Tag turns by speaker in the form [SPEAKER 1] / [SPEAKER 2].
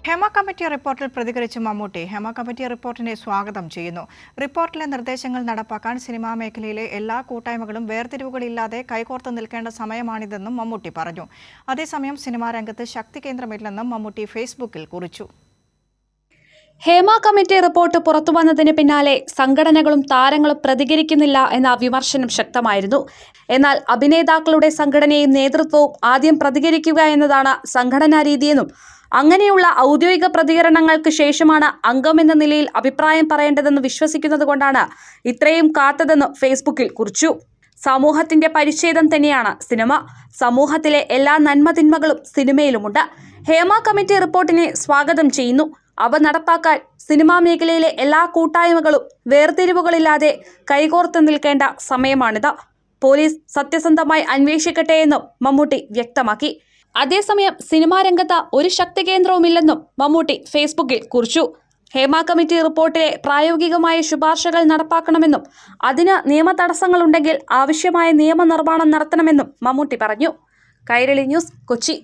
[SPEAKER 1] Hema committee റിപ്പോർട്ടിൽ പ്രതികരിച്ച് Mammootty Hema committee റിപ്പോർട്ടിനെ സ്വാഗതം ചെയ്യുന്നു. റിപ്പോർട്ടിലെ നിർദ്ദേശങ്ങൾ നടപ്പാക്കാൻ സിനിമാ മേഖലയിലെ എല്ലാ കൂട്ടായ്മകളും വേർതിരിവുകളില്ലാതെ കൈകോർത്ത് നിൽക്കേണ്ട സമയമാണിതെന്നും മമ്മൂട്ടി പറഞ്ഞു. അതേസമയം സിനിമാ രംഗത്ത് ശക്തി കേന്ദ്രമില്ലെന്നും മമ്മൂട്ടി ഫേസ്ബുക്കിൽ കുറിച്ചു.
[SPEAKER 2] ഹേമ കമ്മിറ്റി റിപ്പോർട്ട് പുറത്തുവന്നതിന് പിന്നാലെ സംഘടനകളും താരങ്ങളും പ്രതികരിക്കുന്നില്ല എന്ന വിമർശനം ശക്തമായിരുന്നു. എന്നാൽ അഭിനേതാക്കളുടെ സംഘടനയും നേതൃത്വവും ആദ്യം പ്രതികരിക്കുക എന്നതാണ് സംഘടനാ രീതിയെന്നും അങ്ങനെയുള്ള ഔദ്യോഗിക പ്രതികരണങ്ങൾക്ക് ശേഷമാണ് അംഗമെന്ന നിലയിൽ അഭിപ്രായം പറയേണ്ടതെന്ന് വിശ്വസിക്കുന്നതുകൊണ്ടാണ് ഇത്രയും കാത്തതെന്ന് ഫേസ്ബുക്കിൽ കുറിച്ചു. സമൂഹത്തിന്റെ പരിച്ഛേദം തന്നെയാണ് സിനിമ. സമൂഹത്തിലെ എല്ലാ നന്മതിന്മകളും സിനിമയിലുമുണ്ട്. ഹേമ കമ്മിറ്റി റിപ്പോർട്ടിനെ സ്വാഗതം ചെയ്യുന്നു. അവ നടപ്പാക്കാൻ സിനിമാ മേഖലയിലെ എല്ലാ കൂട്ടായ്മകളും വേർതിരിവുകളില്ലാതെ കൈകോർത്ത് നിൽക്കേണ്ട സമയമാണിത്. പോലീസ് സത്യസന്ധമായി അന്വേഷിക്കട്ടെ എന്നും മമ്മൂട്ടി വ്യക്തമാക്കി. അതേസമയം സിനിമാ രംഗത്ത് ഒരു ശക്തി കേന്ദ്രവുമില്ലെന്നും മമ്മൂട്ടി ഫേസ്ബുക്കിൽ കുറിച്ചു. ഹേമ കമ്മിറ്റി റിപ്പോർട്ടിലെ പ്രായോഗികമായ ശുപാർശകൾ നടപ്പാക്കണമെന്നും അതിന് നിയമ തടസ്സങ്ങളുണ്ടെങ്കിൽ ആവശ്യമായ നിയമനിർമ്മാണം നടത്തണമെന്നും മമ്മൂട്ടി പറഞ്ഞു. കൈരളി ന്യൂസ്, കൊച്ചി.